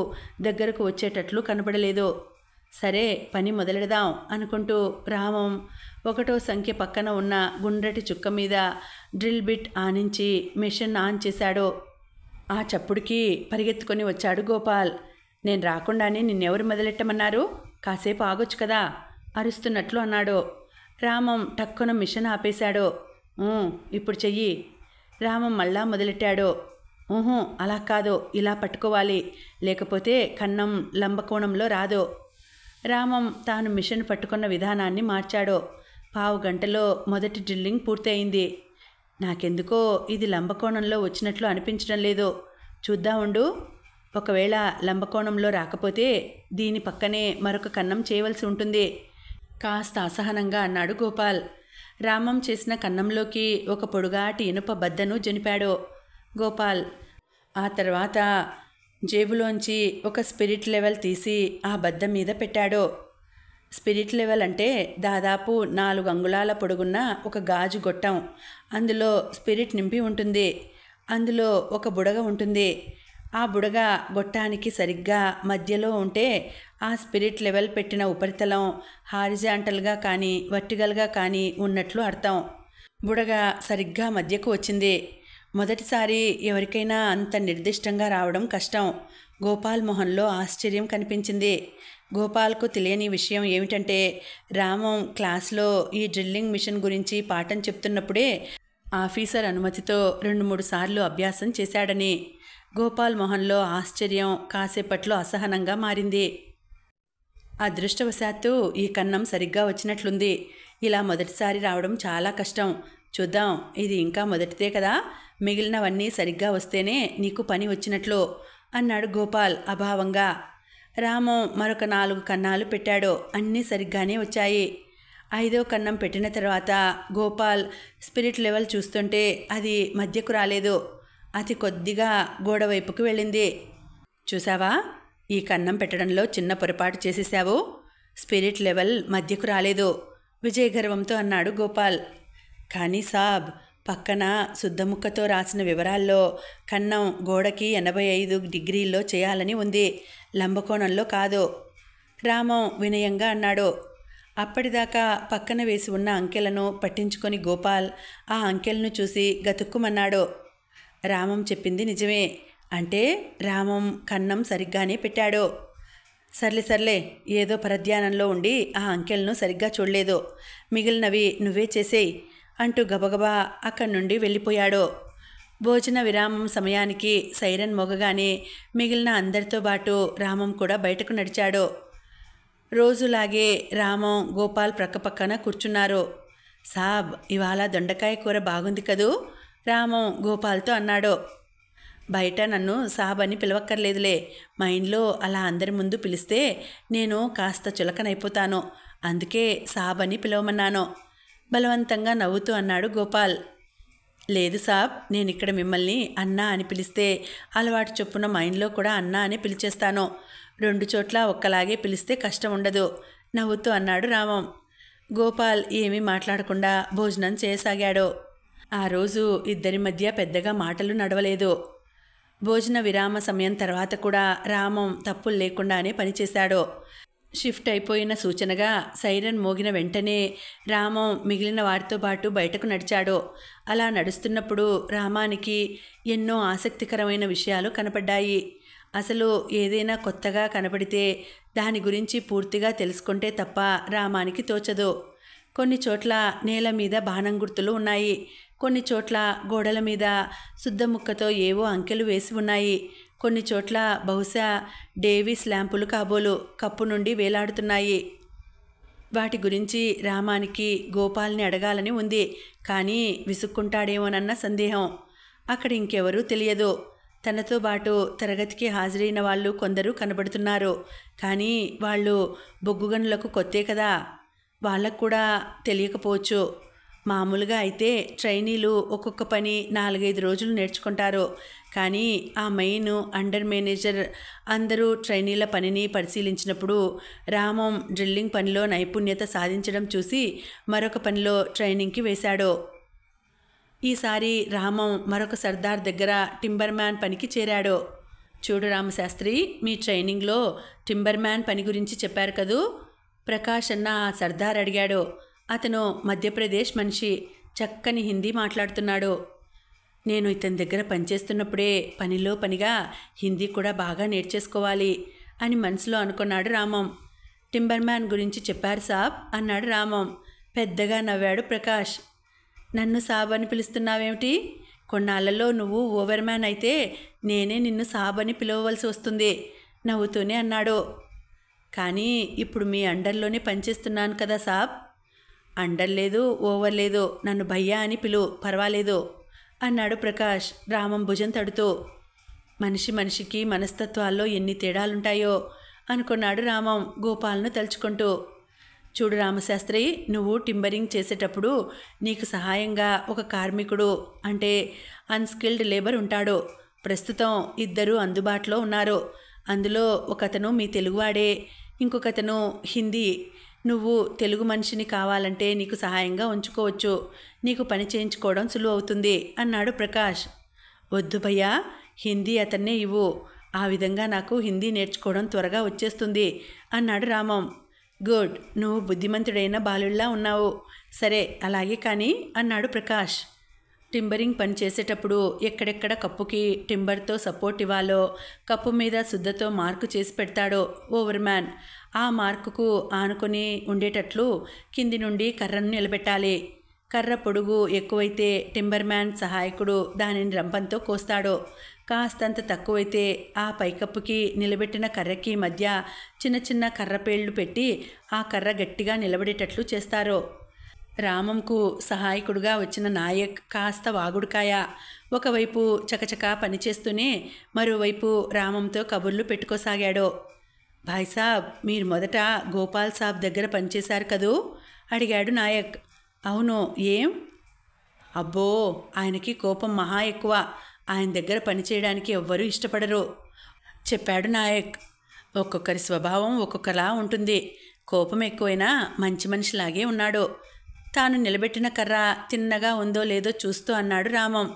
దగ్గరకు వచ్చేటట్లు కనపడలేదు. సరే పని మొదలెడదాం అనుకుంటూ రామం 1వ సంఖ్య పక్కన ఉన్న గుండ్రటి చుక్క మీద డ్రిల్ బిట్ ఆనించి మిషన్ ఆన్ చేశాడు. ఆ చప్పుడుకి పరిగెత్తుకొని వచ్చాడు గోపాల్. నేను రాకుండానే నిన్నెవరు మొదలెట్టమన్నారు? కాసేపు ఆగొచ్చు కదా అరుస్తున్నట్లు అన్నాడు. రామం టక్కున మిషన్ ఆపేశాడు. ఇప్పుడు చెయ్యి. రామం మళ్ళా మొదలెట్టాడు. అలా కాదు, ఇలా పట్టుకోవాలి, లేకపోతే కన్నం లంబకోణంలో రాదు. రామం తాను మిషన్ పట్టుకున్న విధానాన్ని మార్చాడు. 15 గంటలో మొదటి డ్రిల్లింగ్ పూర్తయింది. నాకెందుకో ఇది లంబకోణంలో వచ్చినట్లు అనిపించడం లేదు. చూద్దాం ఉండు. ఒకవేళ లంబకోణంలో రాకపోతే దీని పక్కనే మరొక కన్నం చేయవలసి ఉంటుంది కాస్త అసహనంగా అన్నాడు గోపాల్. రామం చేసిన కన్నంలోకి ఒక పొడుగాటి ఇనుప బద్దను జనిపాడు గోపాల్. ఆ తర్వాత జేబులోంచి ఒక స్పిరిట్ లెవెల్ తీసి ఆ బద్ద మీద పెట్టాడు. స్పిరిట్ లెవెల్ అంటే దాదాపు 4 అంగుళాల పొడుగున్న ఒక గాజు గొట్టం. అందులో స్పిరిట్ నింపి ఉంటుంది. అందులో ఒక బుడగ ఉంటుంది. ఆ బుడగ గొట్టానికి సరిగ్గా మధ్యలో ఉంటే ఆ స్పిరిట్ లెవెల్ పెట్టిన ఉపరితలం హారిజాంటల్గా కానీ వర్టికల్గా కానీ ఉన్నట్లు అర్థం. బుడగ సరిగ్గా మధ్యకు వచ్చింది. మొదటిసారి ఎవరికైనా అంత నిర్దిష్టంగా రావడం కష్టం. గోపాల్ మొహంలో ఆశ్చర్యం కనిపించింది. గోపాల్కు తెలియని విషయం ఏమిటంటే రామం క్లాస్లో ఈ డ్రిల్లింగ్ మిషన్ గురించి పాఠం చెప్తున్నప్పుడే ఆఫీసర్ అనుమతితో 2-3 సార్లు అభ్యాసం చేశాడని. గోపాల్ మొహంలో ఆశ్చర్యం కాసేపట్లో అసహనంగా మారింది. అదృష్టవశాత్తు ఈ కన్నం సరిగ్గా వచ్చినట్లుంది. ఇలా మొదటిసారి రావడం చాలా కష్టం. చూద్దాం, ఇది ఇంకా మొదటిదే కదా, మిగిలినవన్నీ సరిగ్గా వస్తేనే నీకు పని వచ్చినట్లు అన్నాడు గోపాల్ అభావంగా. రామం మరొక 4 కన్నాలు పెట్టాడు. అన్నీ సరిగ్గానే వచ్చాయి. 5వ కన్నం పెట్టిన తర్వాత గోపాల్ స్పిరిట్ లెవెల్ చూస్తుంటే అది మధ్యకు రాలేదు. అతి కొద్దిగా గోడ వైపుకు వెళ్ళింది. చూసావా, ఈ కన్నం పెట్టడంలో చిన్న పొరపాటు చేసేసావు. స్పిరిట్ లెవెల్ మధ్యకు రాలేదు విజయగర్వంతో అన్నాడు గోపాల్. కానీ సాబ్, పక్కన శుద్ధముక్కతో రాసిన వివరాల్లో కన్నం గోడకి 85 డిగ్రీల్లో చేయాలని ఉంది, లంబకోణంలో కాదు. రామం వినయంగా అన్నాడు. అప్పటిదాకా పక్కన వేసి ఉన్న అంకెలను పట్టించుకొని గోపాల్ ఆ అంకెలను చూసి గతుక్కుమన్నాడు. రామం చెప్పింది నిజమే. అంటే రామం కన్నం సరిగ్గానే పెట్టాడు. సర్లే, ఏదో పరధ్యానంలో ఉండి ఆ అంకెలను సరిగ్గా చూడలేదు. మిగిలినవి నువ్వే చేసేయి అంటూ గబగబా అక్కడి నుండి వెళ్ళిపోయాడు. భోజన విరామం సమయానికి సైరన్ మోగగానే మిగిలిన అందరితో పాటు రామం కూడా బయటకు నడిచాడు. రోజులాగే రామం గోపాల్ ప్రక్కపక్కన కూర్చున్నారు. సాబ్, ఇవాళ దొండకాయ కూర బాగుంది కదూ రామం గోపాల్తో అన్నాడు. బయట నన్ను సాబ్ అని పిలవక్కర్లేదులే. మా ఇంట్లో అలా అందరి ముందు పిలిస్తే నేను కాస్త చులకనైపోతాను. అందుకే సాబ్ అని పిలవమన్నాను బలవంతంగా నవ్వుతూ అన్నాడు గోపాల్. లేదు సాబ్, నేను ఇక్కడ మిమ్మల్ని అన్నా అని పిలిస్తే అలవాటు చొప్పున మా ఇంట్లో కూడా అన్నా అని పిలిచేస్తాను. 2 చోట్ల ఒక్కలాగే పిలిస్తే కష్టం ఉండదు నవ్వుతూ అన్నాడు రామం. గోపాల్ ఏమీ మాట్లాడకుండా భోజనం చేయసాగాడు. ఆ రోజు ఇద్దరి మధ్య పెద్దగా మాటలు నడవలేదు. భోజన విరామ సమయం తర్వాత కూడా రామం తప్పులు లేకుండానే పనిచేశాడు. షిఫ్ట్ అయిపోయిన సూచనగా సైరన్ మోగిన వెంటనే రామం మిగిలిన వారితో పాటు బయటకు నడిచాడు. అలా నడుస్తున్నప్పుడు రామానికి ఎన్నో ఆసక్తికరమైన విషయాలు కనపడ్డాయి. అసలు ఏదైనా కొత్తగా కనపడితే దాని గురించి పూర్తిగా తెలుసుకుంటే తప్ప రామానికి తోచదు. కొన్ని చోట్ల నేల మీద బాణం గుర్తులు ఉన్నాయి. కొన్ని చోట్ల గోడల మీద శుద్ధముక్కతో ఏవో అంకెలు వేసి ఉన్నాయి. కొన్ని చోట్ల బహుశా డేవిస్ ల్యాంపులు కాబోలు కప్పు నుండి వేలాడుతున్నాయి. వాటి గురించి రామానికి గోపాల్ని అడగాలని ఉంది. కానీ విసుక్కుంటాడేమోనన్న సందేహం. అక్కడ ఇంకెవరూ తెలియదు. తనతో పాటు తరగతికి హాజరైన వాళ్ళు కొందరు కనబడుతున్నారు. కానీ వాళ్ళు బొగ్గుగనులకు కొత్తే కదా, వాళ్ళకు కూడా తెలియకపోవచ్చు. మామూలుగా అయితే ట్రైనీలు ఒక్కొక్క పని 4-5 రోజులు నేర్చుకుంటారు. కానీ ఆ మెయిన్ అండర్ మేనేజర్ అందరూ ట్రైనీల పనిని పరిశీలించినప్పుడు రామం డ్రిల్లింగ్ పనిలో నైపుణ్యత సాధించడం చూసి మరొక పనిలో ట్రైనింగ్కి వేశాడు. ఈసారి రామం మరొక సర్దార్ దగ్గర టింబర్ మ్యాన్ పనికి చేరాడు. చూడు రామశాస్త్రి, మీ ట్రైనింగ్లో టింబర్ మ్యాన్ పని గురించి చెప్పారు కదూ? ప్రకాష్ అన్న ఆ సర్దార్ అడిగాడు. అతను మధ్యప్రదేశ్ మనిషి, చక్కని హిందీ మాట్లాడుతున్నాడు. నేను ఇతని దగ్గర పనిచేస్తున్నప్పుడే పనిలో పనిగా హిందీ కూడా బాగా నేర్చేసుకోవాలి అని మనసులో అనుకున్నాడు రామం. టింబర్ మ్యాన్ గురించి చెప్పారు సాబ్ అన్నాడు రామం. పెద్దగా నవ్వాడు ప్రకాష్. నన్ను సాబ్ అని పిలుస్తున్నావేమిటి? కొన్నాళ్లలో నువ్వు ఓవర్ మ్యాన్ అయితే నేనే నిన్ను సాబ్ అని పిలవవలసి వస్తుంది నవ్వుతూనే అన్నాడు. కానీ ఇప్పుడు మీ అండర్లోనే పనిచేస్తున్నాను కదా సాబ్. అండర్ లేదు, ఓవర్ లేదు, నన్ను భయ్యా అని పిలువు, పర్వాలేదు అన్నాడు ప్రకాష్ రామం భుజం తడుతూ. మనిషి మనిషికి మనస్తత్వాల్లో ఎన్ని తేడాలుంటాయో అనుకున్నాడు రామం గోపాల్ను తలుచుకుంటూ. చూడు రామశాస్త్రి, నువ్వు టింబరింగ్ చేసేటప్పుడు నీకు సహాయంగా ఒక కార్మికుడు అంటే అన్స్కిల్డ్ లేబర్ ఉంటాడు. ప్రస్తుతం 2 అందుబాటులో ఉన్నారు. అందులో ఒకతను మీ తెలుగువాడే, ఇంకొకతను హిందీ. నువ్వు తెలుగు మనిషిని కావాలంటే నీకు సహాయంగా ఉంచుకోవచ్చు. నీకు పని చేయించుకోవడం సులువు అవుతుంది అన్నాడు ప్రకాష్. వద్దు భయ్యా, హిందీ అతన్నే ఇవ్వు. ఆ విధంగా నాకు హిందీ నేర్చుకోవడం త్వరగా వచ్చేస్తుంది అన్నాడు రామం. గుడ్, నువ్వు బుద్ధిమంతుడైన బాలుల్లా ఉన్నావు. సరే అలాగే కానీ అన్నాడు ప్రకాష్. టింబరింగ్ పని చేసేటప్పుడు ఎక్కడెక్కడ కప్పుకి టింబర్తో సపోర్ట్ ఇవ్వాలో కప్పు మీద శుద్ధతో మార్కు చేసి పెడతాడో ఓవర్ మ్యాన్. ఆ మార్కుకు ఆనుకొని ఉండేటట్లు కింది నుండి కర్రను నిలబెట్టాలి. కర్ర పొడుగు ఎక్కువైతే టింబర్ మ్యాన్ సహాయకుడు దానిని రంపంతో కోస్తాడు. కాస్తంత తక్కువైతే ఆ పైకప్పుకి నిలబెట్టిన కర్రకి మధ్య చిన్న చిన్న కర్రపేళ్లు పెట్టి ఆ కర్ర గట్టిగా నిలబడేటట్లు చేస్తారు. రామంకు సహాయకుడుగా వచ్చిన నాయక్ కాస్త వాగుడుకాయ. ఒకవైపు చకచకా పనిచేస్తూనే మరోవైపు రామంతో కబుర్లు పెట్టుకోసాగాడు. భాయ్ సాబ్, మీరు మొదట గోపాల్ సాబ్ దగ్గర పనిచేశారు కదూ అడిగాడు నాయక్. అవును, ఏం? అబ్బో, ఆయనకి కోపం మహా ఎక్కువ. ఆయన దగ్గర పనిచేయడానికి ఎవ్వరూ ఇష్టపడరు చెప్పాడు నాయక్. ఒక్కొక్కరి స్వభావం ఒక్కొక్కలా ఉంటుంది. కోపం ఎక్కువైనా మంచి మనిషిలాగే ఉన్నాడు. తాను నిలబెట్టిన కర్ర తిన్నగా ఉందో లేదో చూస్తూ అన్నాడు రామం.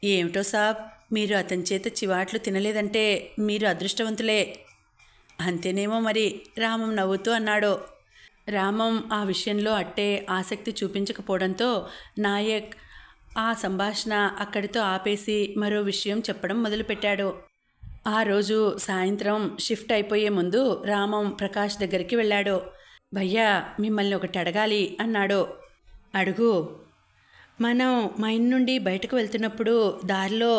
ఏమిటో సాబ్, మీరు అతని చేత చివాట్లు తినలేదంటే మీరు అదృష్టవంతులే. అంతేనేమో మరి, రామం నవ్వుతూ అన్నాడు. రామం ఆ విషయంలో అట్టే ఆసక్తి చూపించకపోవడంతో నాయక్ ఆ సంభాషణ అక్కడితో ఆపేసి మరో విషయం చెప్పడం మొదలుపెట్టాడు. ఆ రోజు సాయంత్రం షిఫ్ట్ అయిపోయే ముందు రామం ప్రకాష్ దగ్గరికి వెళ్ళాడు. భయ్యా, మిమ్మల్ని ఒకటి అడగాలి అన్నాడు. అడుగు. మనం మైన్ నుండి బయటకు వెళ్తున్నప్పుడు దారిలో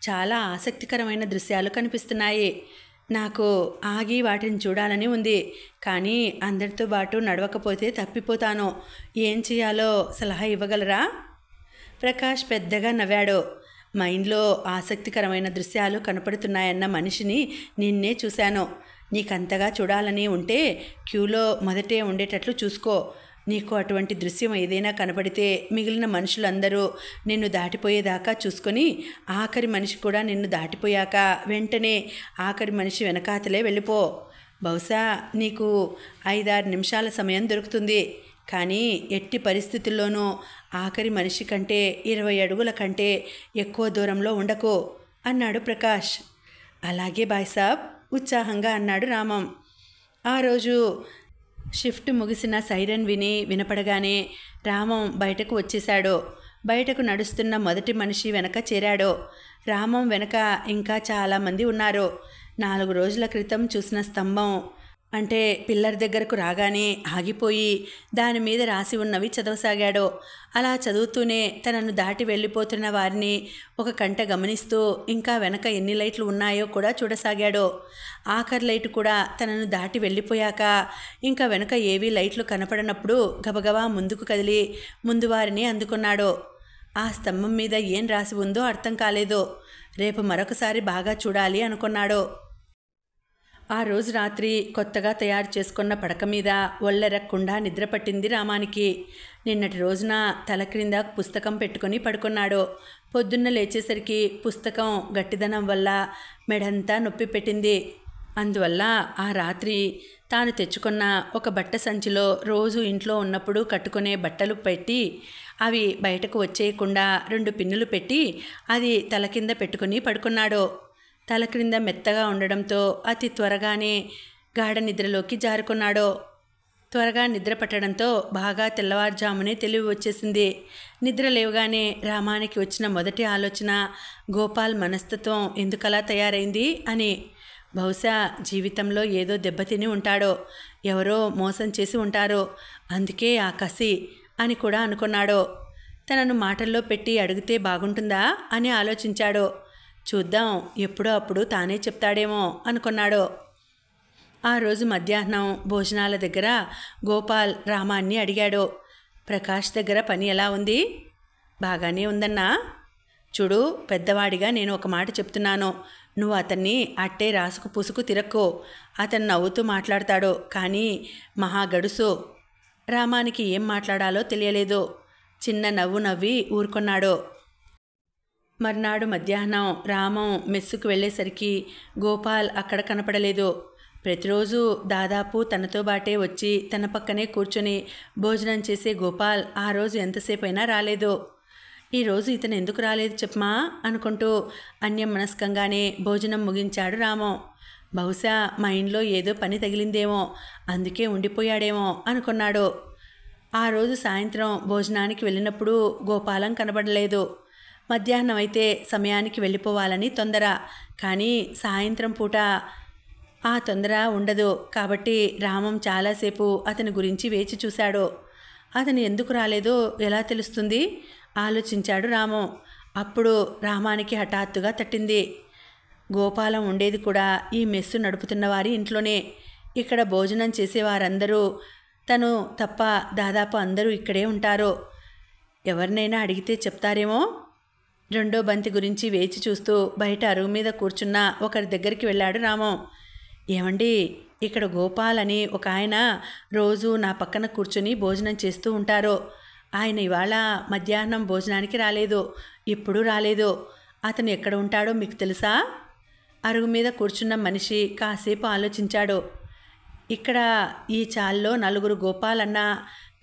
చాలా ఆసక్తికరమైన దృశ్యాలు కనిపిస్తున్నాయి. నాకు ఆగి వాటిని చూడాలని ఉంది. కానీ అందరితో పాటు నడవకపోతే తప్పిపోతాను. ఏం చేయాలో సలహా ఇవ్వగలరా? ప్రకాష్ పెద్దగా నవ్వాడు. మైండ్లో ఆసక్తికరమైన దృశ్యాలు కనపడుతున్నాయన్న మనిషిని నిన్నే చూశాను. నీకంతగా చూడాలని ఉంటే క్యూలో మొదటే ఉండేటట్లు చూసుకో. నీకు అటువంటి దృశ్యం ఏదైనా కనపడితే మిగిలిన మనుషులందరూ నిన్ను దాటిపోయేదాకా చూసుకొని ఆఖరి మనిషి కూడా నిన్ను దాటిపోయాక వెంటనే ఆఖరి మనిషి వెనకాతలే వెళ్ళిపో. బహుశా నీకు 5-6 నిమిషాల సమయం దొరుకుతుంది. కానీ ఎట్టి పరిస్థితుల్లోనూ ఆఖరి మనిషి కంటే 20 అడుగుల కంటే ఎక్కువ దూరంలో ఉండకు అన్నాడు ప్రకాష్. అలాగే బాయ్ సాబ్, ఉత్సాహంగా అన్నాడు రామం. ఆ రోజు షిఫ్ట్ ముగిసిన సైరన్ వినపడగానే రామం బయటకు వచ్చేశాడు. బయటకు నడుస్తున్న మొదటి మనిషి వెనక చేరాడు. రామం వెనక ఇంకా చాలామంది ఉన్నారు. 4 రోజుల క్రితం చూసిన స్తంభం అంటే పిల్లర్ దగ్గరకు రాగానే ఆగిపోయి దాని మీద రాసి ఉన్నవి చదవసాగాడు. అలా చదువుతూనే తనను దాటి వెళ్ళిపోతున్న వారిని ఒక కంట గమనిస్తూ ఇంకా వెనక ఎన్ని లైట్లు ఉన్నాయో కూడా చూడసాగాడు. ఆఖరి లైటు కూడా తనను దాటి వెళ్ళిపోయాక ఇంకా వెనక ఏవీ లైట్లు కనపడనప్పుడు గబగబా ముందుకు కదిలి ముందు వారిని అందుకున్నాడు. ఆ స్తంభం మీద ఏం రాసి ఉందో అర్థం కాలేదు. రేపు మరొకసారి బాగా చూడాలి అనుకున్నాడు. ఆ రోజు రాత్రి కొత్తగా తయారు చేసుకున్న పడక మీద ఒళ్ళెరక్కుండా నిద్రపట్టింది రామానికి. నిన్నటి రోజున తల క్రింద పుస్తకం పెట్టుకొని పడుకున్నాడు. పొద్దున్న లేచేసరికి పుస్తకం గట్టిదనం వల్ల మెడంతా నొప్పి పెట్టింది. అందువల్ల ఆ రాత్రి తాను తెచ్చుకున్న ఒక బట్ట సంచిలో రోజు ఇంట్లో ఉన్నప్పుడు కట్టుకునే బట్టలు పెట్టి అవి బయటకు వచ్చేయకుండా 2 పిన్నులు పెట్టి అది తల కింద పెట్టుకుని పడుకున్నాడు. తల క్రింద మెత్తగా ఉండడంతో అతి త్వరగానే గాఢ నిద్రలోకి జారుకున్నాడు. త్వరగా నిద్ర పట్టడంతో బాగా తెల్లవారుజామునే తెలివి వచ్చేసింది. నిద్ర లేవగానే రామానికి వచ్చిన మొదటి ఆలోచన గోపాల్ మనస్తత్వం ఎందుకలా తయారైంది అని. బహుశా జీవితంలో ఏదో దెబ్బతిని ఉంటాడో, ఎవరో మోసం చేసి ఉంటారో, అందుకే ఆ కసి అని కూడా అనుకున్నాడు. తనను మాటల్లో పెట్టి అడిగితే బాగుంటుందా అని ఆలోచించాడు. చూద్దాం, ఎప్పుడో అప్పుడు తానే చెప్తాడేమో అనుకున్నాడు. ఆ రోజు మధ్యాహ్నం భోజనాల దగ్గర గోపాల్ రామాన్ని అడిగాడు, ప్రకాష్ దగ్గర పని ఎలా ఉంది? బాగానే ఉందన్నా. చూడు, పెద్దవాడిగా నేను ఒక మాట చెప్తున్నాను. నువ్వు అతన్ని అట్టే రాసుకు పుసుకు తిరక్కో. అతను నవ్వుతూ మాట్లాడతాడు, కానీ మహా గడుసు. రామానికి ఏం మాట్లాడాలో తెలియలేదు. చిన్న నవ్వు నవ్వి ఊరుకున్నాడు. మర్నాడు మధ్యాహ్నం రామం మెస్సుకు వెళ్ళేసరికి గోపాల్ అక్కడ కనపడలేదు. ప్రతిరోజు దాదాపు తనతో బాటే వచ్చి తన పక్కనే కూర్చొని భోజనం చేసే గోపాల్ ఆ రోజు ఎంతసేపు అయినా రాలేదు. ఈరోజు ఇతను ఎందుకు రాలేదు చెప్పమా అనుకుంటూ అన్యమనస్కంగానే భోజనం ముగించాడు రామం. బహుశా మైండ్లో ఏదో పని తగిలిందేమో, అందుకే ఉండిపోయాడేమో అనుకున్నాడు. ఆ రోజు సాయంత్రం భోజనానికి వెళ్ళినప్పుడు గోపాలం కనబడలేదు. మధ్యాహ్నం అయితే సమయానికి వెళ్ళిపోవాలని తొందర, కానీ సాయంత్రం పూట ఆ తొందర ఉండదు. కాబట్టి రామం చాలాసేపు అతని గురించి వేచి చూశాడు. అతను ఎందుకు రాలేదో ఎలా తెలుస్తుంది ఆలోచించాడు రామం. అప్పుడు రామానికి హఠాత్తుగా తట్టింది. గోపాలం ఉండేది కూడా ఈ మెస్సు నడుపుతున్న వారి ఇంట్లోనే. ఇక్కడ భోజనం చేసేవారందరూ తను తప్ప దాదాపు అందరూ ఇక్కడే ఉంటారు. ఎవరినైనా అడిగితే చెప్తారేమో. రెండో బంతి గురించి వేచి చూస్తూ బయట అరుగు మీద కూర్చున్న ఒకరి దగ్గరికి వెళ్ళాడు రామం. ఏమండి, ఇక్కడ గోపాల్ అని ఒక ఆయన రోజు నా పక్కన కూర్చొని భోజనం చేస్తూ ఉంటారు. ఆయన ఇవాళ మధ్యాహ్నం భోజనానికి రాలేదు, ఇప్పుడు రాలేదు. అతను ఎక్కడ ఉంటాడో మీకు తెలుసా? అరుగు మీద కూర్చున్న మనిషి కాసేపు ఆలోచించాడు. ఇక్కడ ఈ చాల్లో 4 గోపాల్ అన్న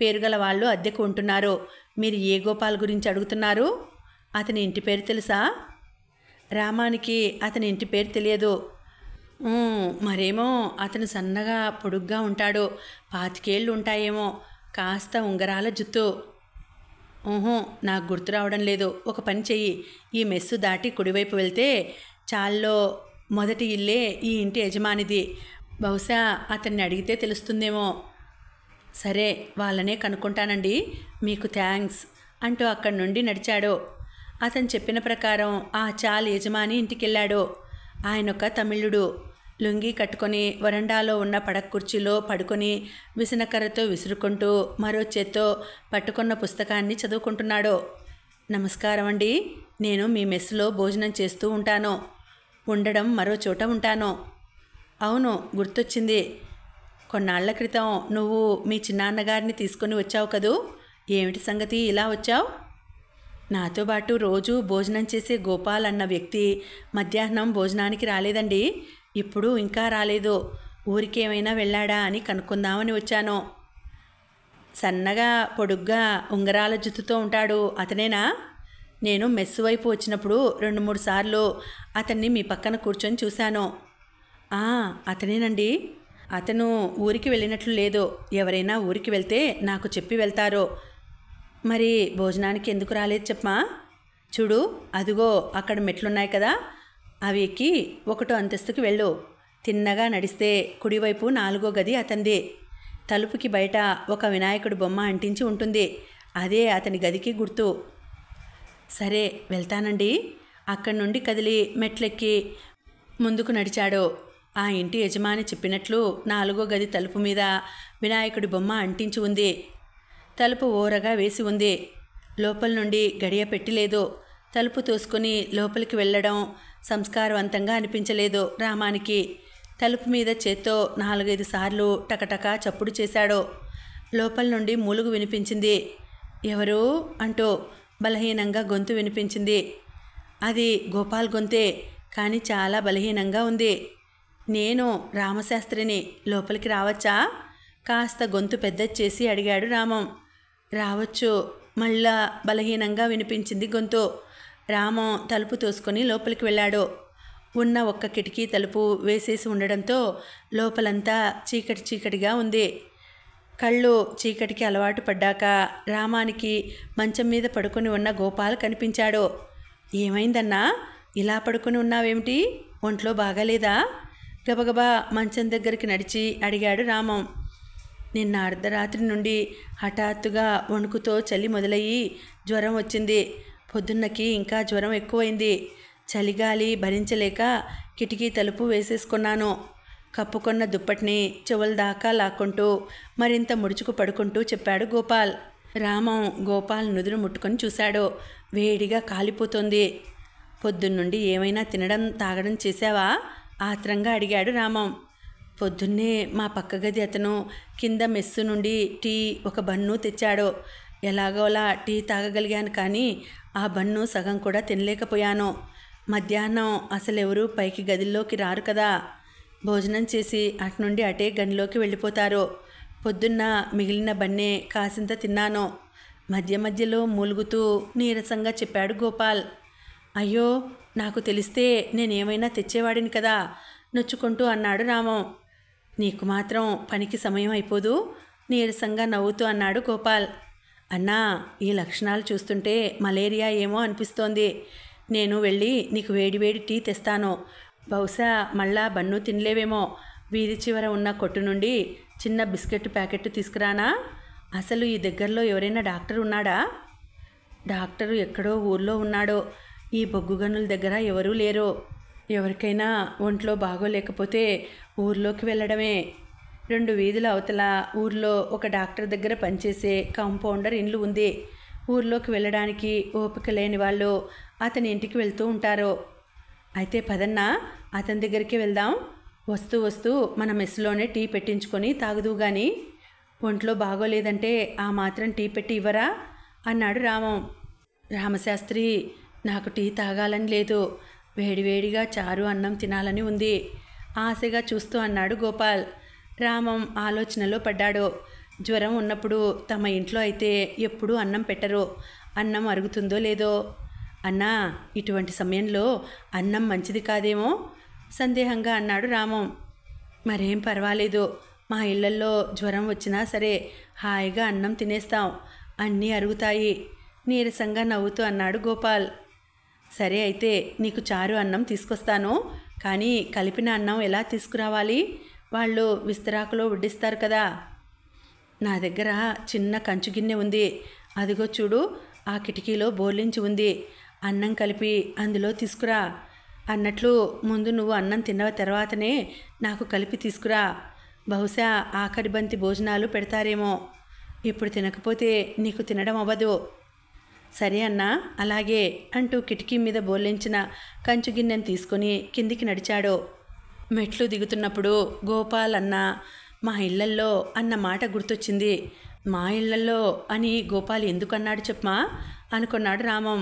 పేరుగల వాళ్ళు అద్దెకు ఉంటున్నారు. మీరు ఏ గోపాల్ గురించి అడుగుతున్నారు? అతని ఇంటి పేరు తెలుసా? రామానికి అతని ఇంటి పేరు తెలియదు. మరేమో అతను సన్నగా పొడుగ్గా ఉంటాడు, 25 ఏళ్ళు ఉంటాయేమో, కాస్త ఉంగరాల జుత్తు. నాకు గుర్తు రావడం లేదు. ఒక పని చెయ్యి, ఈ మెస్సు దాటి కుడివైపు వెళ్తే చాల్లో మొదటి ఇల్లే ఈ ఇంటి యజమానిది. బహుశా అతన్ని అడిగితే తెలుస్తుందేమో. సరే, వాళ్ళనే కనుక్కుంటానండి, మీకు థ్యాంక్స్ అంటూ అక్కడి నుండి నడిచాడు. అతను చెప్పిన ప్రకారం ఆ చాల్ యజమాని ఇంటికెళ్ళాడు. ఆయనొక తమిళుడు. లుంగీ కట్టుకొని వరండాలో ఉన్న పడక కుర్చీలో పడుకొని విసనకర్రతో విసురుకుంటూ మరో చేత్తో పట్టుకున్న పుస్తకాన్ని చదువుకుంటున్నాడు. నమస్కారం అండి, నేను మీ మెస్సులో భోజనం చేస్తూ ఉంటాను. ఉండడం మరో చోట ఉంటాను. అవును, గుర్తొచ్చింది. కొన్నాళ్ల క్రితం నువ్వు మీ చిన్నాన్నగారిని తీసుకొని వచ్చావు కదూ. ఏమిటి సంగతి, ఇలా వచ్చావు? నాతో పాటు రోజు భోజనం చేసే గోపాల్ అన్న వ్యక్తి మధ్యాహ్నం భోజనానికి రాలేదండి. ఇప్పుడు ఇంకా రాలేదు. ఊరికేమైనా వెళ్ళాడా అని కనుక్కుందామని వచ్చాను. సన్నగా పొడుగ్గా ఉంగరాల జుత్తుతో ఉంటాడు, అతనేనా? నేను మెస్సు వైపు వచ్చినప్పుడు 2-3 సార్లు అతన్ని మీ పక్కన కూర్చొని చూశాను. అతనేనండి. అతను ఊరికి వెళ్ళినట్లు లేదు. ఎవరైనా ఊరికి వెళ్తే నాకు చెప్పి వెళ్తారు. మరి భోజనానికి ఎందుకు రాలేదు చెప్పమా? చూడు, అదిగో అక్కడ మెట్లున్నాయి కదా, అవి ఎక్కి 1వ అంతస్తుకి వెళ్ళు. తిన్నగా నడిస్తే కుడివైపు 4వ గది అతంది. తలుపుకి బయట ఒక వినాయకుడి బొమ్మ అంటించి ఉంటుంది. అదే అతని గదికి గుర్తు. సరే, వెళ్తానండి. అక్కడి నుండి కదిలి మెట్లెక్కి ముందుకు నడిచాడు. ఆ ఇంటి యజమాని చెప్పినట్లు 4వ గది తలుపు మీద వినాయకుడి బొమ్మ అంటించి ఉంది. తలుపు ఓరగా వేసి ఉంది. లోపల నుండి గడియ పెట్టిలేదు. తలుపు తోసుకొని లోపలికి వెళ్ళడం సంస్కారవంతంగా అనిపించలేదు రామానికి. తలుపు మీద చేత్తో 4-5 సార్లు టకటకా చప్పుడు చేశాడు. లోపల నుండి మూలుగు వినిపించింది. ఎవరు అంటూ బలహీనంగా గొంతు వినిపించింది. అది గోపాల్ గొంతే, కానీ చాలా బలహీనంగా ఉంది. నేను రామశాస్త్రిని, లోపలికి రావచ్చా? కాస్త గొంతు పెద్దచ్చేసి అడిగాడు రామం. రావచ్చు, మళ్ళా బలహీనంగా వినిపించింది గొంతు. రామం తలుపు తోసుకొని లోపలికి వెళ్ళాడు. ఉన్న ఒక్క కిటికీ తలుపు వేసేసి ఉండడంతో లోపలంతా చీకటి చీకటిగా ఉంది. కళ్ళు చీకటికి అలవాటు పడ్డాక రామానికి మంచం మీద పడుకొని ఉన్న గోపాల్ కనిపించాడు. ఏమైందన్నా, ఇలా పడుకొని ఉన్నావేమిటి? ఒంట్లో బాగాలేదా? గబగబా మంచం దగ్గరికి నడిచి అడిగాడు రామం. నిన్న అర్ధరాత్రి నుండి హఠాత్తుగా వణుకుతో చలి మొదలయ్యి జ్వరం వచ్చింది. పొద్దున్నకి ఇంకా జ్వరం ఎక్కువైంది. చలిగాలి భరించలేక కిటికీ తలుపు వేసేసుకున్నాను. కప్పుకొన్న దుప్పటిని చెవుల దాకా లాక్కుంటూ మరింత ముడుచుకు పడుకుంటూ చెప్పాడు గోపాల్. రామం గోపాల్ నుదురు ముట్టుకొని చూశాడు. వేడిగా కాలిపోతోంది. పొద్దున్నుండి ఏమైనా తినడం తాగడం చేశావా? ఆత్రంగా అడిగాడు రామం. పొద్దున్నే మా పక్క గది అతను కింద మెస్సు నుండి టీ, ఒక బన్ను తెచ్చాడు. ఎలాగోలా టీ తాగగలిగాను, కానీ ఆ బన్ను సగం కూడా తినలేకపోయాను. మధ్యాహ్నం అసలెవరూ పైకి గదిలోకి రారు కదా. భోజనం చేసి అటు నుండి అటే గనిలోకి వెళ్ళిపోతారు. పొద్దున్న మిగిలిన బన్నే కాసింత తిన్నాను. మధ్య మధ్యలో మూలుగుతూ నీరసంగా చెప్పాడు గోపాల్. అయ్యో, నాకు తెలిస్తే నేనేమైనా తెచ్చేవాడిని కదా, నొచ్చుకుంటూ అన్నాడు రామం. నీకు మాత్రం పనికి సమయం అయిపోదు, నీరసంగా నవ్వుతూ అన్నాడు గోపాల్. అన్నా, ఈ లక్షణాలు చూస్తుంటే మలేరియా ఏమో అనిపిస్తోంది. నేను వెళ్ళి నీకు వేడివేడి టీ తెస్తాను. బహుశా మళ్ళా బన్ను తినలేవేమో. వీధి చివర ఉన్న కొట్టు నుండి చిన్న బిస్కెట్ ప్యాకెట్ తీసుకురానా? అసలు ఈ దగ్గరలో ఎవరైనా డాక్టర్ ఉన్నాడా? డాక్టరు ఎక్కడో ఊర్లో ఉన్నాడో. ఈ బొగ్గు గనుల దగ్గర ఎవరూ లేరు. ఎవరికైనా ఒంట్లో బాగోలేకపోతే ఊర్లోకి వెళ్ళడమే. 2 వీధుల అవతల ఊర్లో ఒక డాక్టర్ దగ్గర పనిచేసే కాంపౌండర్ ఇల్లు ఉంది. ఊర్లోకి వెళ్ళడానికి ఓపిక లేని వాళ్ళు అతని ఇంటికి వెళ్తూ ఉంటారు. అయితే పదన్నా, అతని దగ్గరికి వెళ్దాం. వస్తూ వస్తూ మన మెస్సులోనే టీ పెట్టించుకొని తాగుదు గాని. ఒంట్లో బాగోలేదంటే ఆ మాత్రం టీ పెట్టి ఇవ్వరా అన్నాడు రామం. రామశాస్త్రి, నాకు టీ తాగాలని లేదు. వేడివేడిగా చారు అన్నం తినాలని ఉంది ఆశగా చూస్తూ అన్నాడు గోపాల్. రామం ఆలోచనలో పడ్డాడు. జ్వరం ఉన్నప్పుడు తమ ఇంట్లో అయితే ఎప్పుడూ అన్నం పెట్టరు. అన్నం అరుగుతుందో లేదో. అన్నా, ఇటువంటి సమయంలో అన్నం మంచిది కాదేమో సందేహంగా అన్నాడు రామం. మరేం పర్వాలేదు, మా ఇళ్లల్లో జ్వరం వచ్చినా సరే హాయిగా అన్నం తినేస్తాం, అన్నీ అరుగుతాయి నీరసంగా నవ్వుతూ అన్నాడు గోపాల్. సరే అయితే నీకు చారు అన్నం తీసుకొస్తాను, కానీ కలిపిన అన్నం ఎలా తీసుకురావాలి? వాళ్ళు విస్తరాకులో వడ్డిస్తారు కదా. నా దగ్గర చిన్న కంచు గిన్నె ఉంది, అదిగో చూడు, ఆ కిటికీలో బోర్లించి ఉంది. అన్నం కలిపి అందులో తీసుకురా. అన్నట్లు ముందు నువ్వు అన్నం తిన్న తర్వాతనే నాకు కలిపి తీసుకురా. బహుశా ఆఖరి బంతి భోజనాలు పెడతారేమో. ఇప్పుడు తినకపోతే నీకు తినడం అవ్వదు. సరే అన్నా, అలాగే అంటూ కిటికీ మీద బోర్లించిన కంచు గిన్నెను తీసుకొని కిందికి నడిచాడు. మెట్లు దిగుతున్నప్పుడు గోపాల్ అన్న మా ఇళ్లల్లో అన్న మాట గుర్తొచ్చింది. మా ఇళ్లల్లో అని గోపాల్ ఎందుకన్నాడు చెప్పమా అనుకున్నాడు రామం.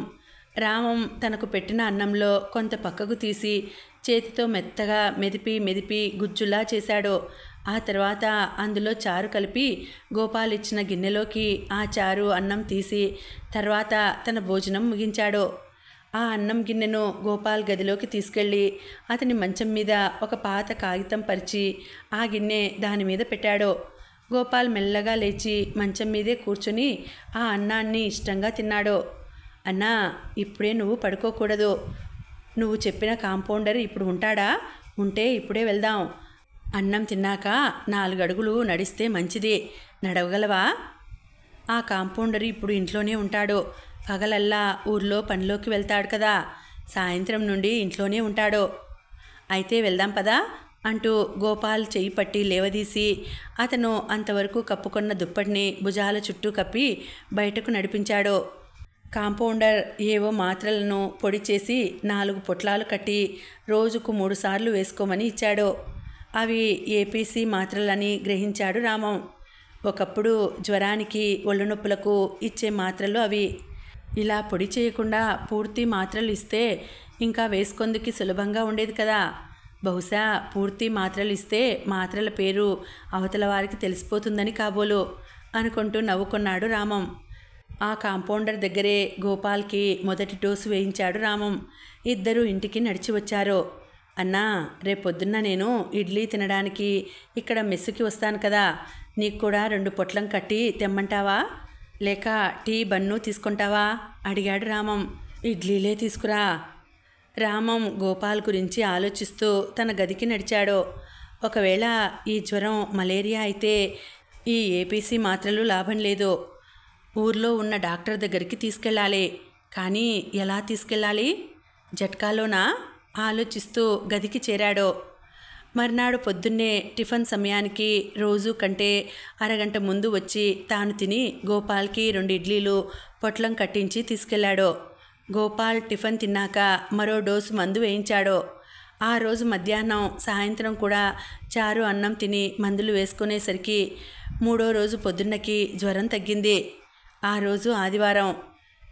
రామం తనకు పెట్టిన అన్నంలో కొంత పక్కకు తీసి చేతితో మెత్తగా మెదిపి గుజ్జులా చేశాడు. ఆ తర్వాత అందులో చారు కలిపి గోపాల్ ఇచ్చిన గిన్నెలోకి ఆ చారు అన్నం తీసి తర్వాత తన భోజనం ముగించాడు. ఆ అన్నం గిన్నెను గోపాల్ గదిలోకి తీసుకెళ్ళి అతని మంచం మీద ఒక పాత కాగితం పరిచి ఆ గిన్నె దాని మీద పెట్టాడు. గోపాల్ మెల్లగా లేచి మంచం మీదే కూర్చొని ఆ అన్నాన్ని ఇష్టంగా తిన్నాడు. అన్నా, ఇప్పుడే నువ్వు పడుకోకూడదు. నువ్వు చెప్పిన కాంపౌండర్ ఇప్పుడు ఉంటాడా? ఉంటే ఇప్పుడే వెళ్దాం. అన్నం తిన్నాక 4 అడుగులు నడిస్తే మంచిది. నడవగలవా? ఆ కాంపౌండర్ ఇప్పుడు ఇంట్లోనే ఉంటాడు. పగలల్లా ఊర్లో పనిలోకి వెళ్తాడు కదా, సాయంత్రం నుండి ఇంట్లోనే ఉంటాడు. అయితే వెళ్దాం పదా అంటూ గోపాల్ చెయ్యి పట్టి లేవదీసి అతను అంతవరకు కప్పుకొన్న దుప్పటిని భుజాల చుట్టూ కప్పి బయటకు నడిపించాడు. కాంపౌండర్ ఏవో మాత్రలను పొడి చేసి 4 పొట్లాలు కట్టి రోజుకు 3 సార్లు వేసుకోమని ఇచ్చాడు. అవి ఏపీసీ మాత్రలని గ్రహించాడు రామం. ఒకప్పుడు జ్వరానికి ఒళ్ళు నొప్పులకు ఇచ్చే మాత్రలు అవి. ఇలా పొడి చేయకుండా పూర్తి మాత్రలు ఇస్తే ఇంకా వేసుకొందుకి సులభంగా ఉండేది కదా. బహుశా పూర్తి మాత్రలు ఇస్తే మాత్రల పేరు అవతల వారికి తెలిసిపోతుందని కాబోలు అనుకుంటూ నవ్వుకున్నాడు రామం. ఆ కాంపౌండర్ దగ్గరే గోపాల్కి మొదటి డోసు వేయించాడు రామం. ఇద్దరూ ఇంటికి నడిచి వచ్చారు. అన్నా, రేపొద్దున్న నేను ఇడ్లీ తినడానికి ఇక్కడ మెస్సుకి వస్తాను కదా, నీకు కూడా 2 పొట్లం కట్టి తెమ్మంటావా, లేక టీ బన్ను తీసుకుంటావా అడిగాడు రామం. ఇడ్లీలే తీసుకురా. రామం గోపాల్ గురించి ఆలోచిస్తూ తన గదికి నడిచాడు. ఒకవేళ ఈ జ్వరం మలేరియా అయితే ఈ ఏపీసీ మాత్రలు లాభం లేదు. ఊర్లో ఉన్న డాక్టర్ దగ్గరికి తీసుకెళ్ళాలి. కానీ ఎలా తీసుకెళ్ళాలి? జట్కాలోనా ఆలోచిస్తూ గదికి చేరాడు. మర్నాడు పొద్దున్నే టిఫిన్ సమయానికి రోజు కంటే అరగంట ముందు వచ్చి తాను తిని గోపాల్కి 2 ఇడ్లీలు పొట్లం కట్టించి తీసుకెళ్లాడు. గోపాల్ టిఫిన్ తిన్నాక మరో డోసు మందు వేయించాడు. ఆ రోజు మధ్యాహ్నం సాయంత్రం కూడా చారు అన్నం తిని మందులు వేసుకునేసరికి 3వ రోజు పొద్దున్నకి జ్వరం తగ్గింది. ఆ రోజు ఆదివారం.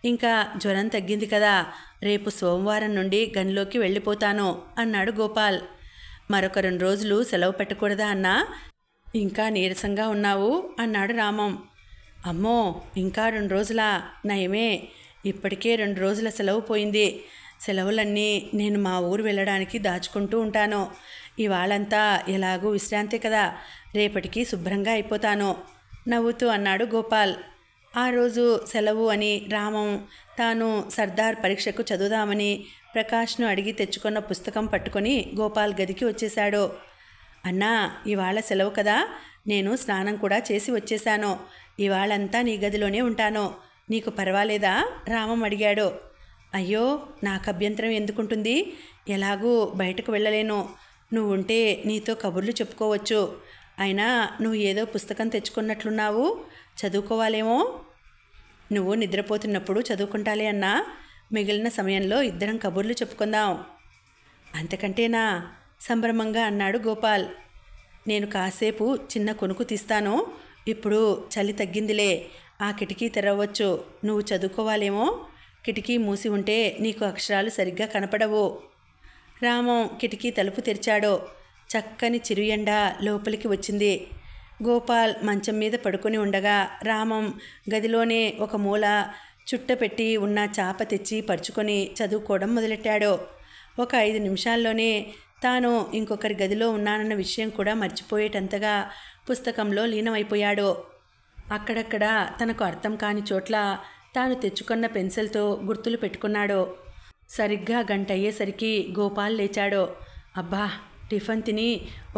ఇంకా జ్వరం తగ్గింది కదా, రేపు సోమవారం నుండి గనిలోకి వెళ్ళిపోతాను అన్నాడు గోపాల్. మరొక 2 రోజులు సెలవు పెట్టకూడదా అన్నా? ఇంకా నీరసంగా ఉన్నావు అన్నాడు రామం. అమ్మో, ఇంకా 2 రోజులా? నయమే, ఇప్పటికే 2 రోజుల సెలవు పోయింది. సెలవులన్నీ నేను మా ఊరు వెళ్ళడానికి దాచుకుంటూ ఉంటాను. ఇవాళంతా ఎలాగూ విశ్రాంతి కదా, రేపటికి శుభ్రంగా అయిపోతాను నవ్వుతూ అన్నాడు గోపాల్. ఆ రోజు సెలవు అని రామం తాను సర్దార్ పరీక్షకు చదువుదామని ప్రకాష్ను అడిగి తెచ్చుకున్న పుస్తకం పట్టుకొని గోపాల్ గదికి వచ్చేశాడు. అన్నా, ఇవాళ సెలవు కదా, నేను స్నానం కూడా చేసి వచ్చేశాను. ఇవాళంతా నీ గదిలోనే ఉంటాను. నీకు పర్వాలేదా రామం అడిగాడు. అయ్యో, నాకు అభ్యంతరం ఎందుకుంటుంది? ఎలాగూ బయటకు వెళ్ళలేను. నువ్వు ఉంటే నీతో కబుర్లు చెప్పుకోవచ్చు. అయినా నువ్వు ఏదో పుస్తకం తెచ్చుకున్నట్లున్నావు, చదువుకోవాలేమో. నువ్వు నిద్రపోతున్నప్పుడు చదువుకుంటాలే అన్నా, మిగిలిన సమయంలో ఇద్దరం కబుర్లు చెప్పుకుందాం. అంతకంటేనా సంభ్రమంగా అన్నాడు గోపాల్. నేను కాసేపు చిన్న కొనుకు తీస్తాను. ఇప్పుడు చలి తగ్గిందిలే, ఆ కిటికీ తెరవచ్చు. నువ్వు చదువుకోవాలేమో. కిటికీ మూసి ఉంటే నీకు అక్షరాలు సరిగ్గా కనపడవు. రామం కిటికీ తలుపు తెరిచాడు. చక్కని చిరుయండ లోపలికి వచ్చింది. గోపాల్ మంచం మీద పడుకొని ఉండగా రామం గదిలోనే ఒక మూల చుట్టపెట్టి ఉన్న చాప తెచ్చి పరుచుకొని చదువుకోవడం మొదలెట్టాడు. ఒక 5 నిమిషాల్లోనే తాను ఇంకొకరి గదిలో ఉన్నానన్న విషయం కూడా మర్చిపోయేటంతగా పుస్తకంలో లీనమైపోయాడు. అక్కడక్కడ తనకు అర్థం కాని చోట్ల తాను తెచ్చుకున్న పెన్సిల్తో గుర్తులు పెట్టుకున్నాడు. సరిగ్గా 1 గంట అయ్యేసరికి గోపాల్ లేచాడు. అబ్బా, టిఫిన్ తిని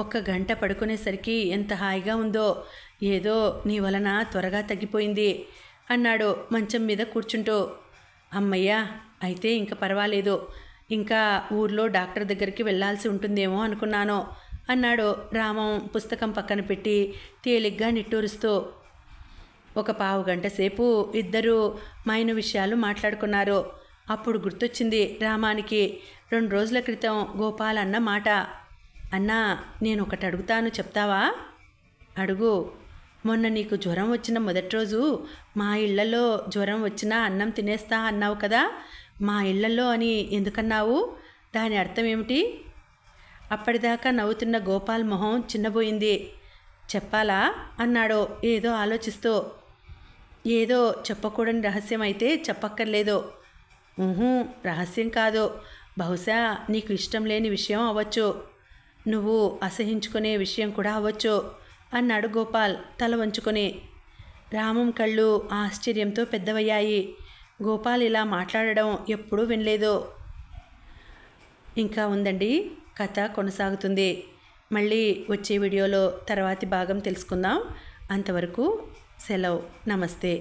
1 గంట పడుకునేసరికి ఎంత హాయిగా ఉందో. ఏదో నీ వలన త్వరగా తగ్గిపోయింది అన్నాడు మంచం మీద కూర్చుంటూ. అమ్మయ్యా, అయితే ఇంక పర్వాలేదు. ఇంకా ఊర్లో డాక్టర్ దగ్గరికి వెళ్ళాల్సి ఉంటుందేమో అనుకున్నాను అన్నాడు రామం పుస్తకం పక్కన పెట్టి తేలిగ్గా నిట్టూరుస్తూ. ఒక 15 గంట సేపు ఇద్దరూ మైన విషయాలు మాట్లాడుకున్నారు. అప్పుడు గుర్తొచ్చింది రామానికి 2 రోజుల క్రితం గోపాల్ అన్న మాట. అన్నా, నేను ఒకటి అడుగుతాను, చెప్తావా? అడుగు. మొన్న నీకు జ్వరం వచ్చిన మొదటి రోజు మా ఇళ్లలో జ్వరం వచ్చినా అన్నం తినేస్తా అన్నావు కదా. మా ఇళ్లలో అని ఎందుకన్నావు? దాని అర్థం ఏమిటి? అప్పటిదాకా నవ్వుతున్న గోపాల్ మొహం చిన్నబోయింది. చెప్పాలా అన్నాడు ఏదో ఆలోచిస్తూ. ఏదో చెప్పకూడని రహస్యం అయితే చెప్పక్కర్లేదు. రహస్యం కాదు, బహుశా నీకు ఇష్టం లేని విషయం అవ్వచ్చు. నువ్వు అసహించుకునే విషయం కూడా అవ్వచ్చు అన్నాడు గోపాల్ తల వంచుకొని. రామం కళ్ళు ఆశ్చర్యంతో పెద్దవయ్యాయి. గోపాల్ ఇలా మాట్లాడడం ఎప్పుడూ వినలేదు. ఇంకా ఉందండి, కథ కొనసాగుతుంది. మళ్ళీ వచ్చే వీడియోలో తర్వాతి భాగం తెలుసుకుందాం. అంతవరకు సెలవు. నమస్తే.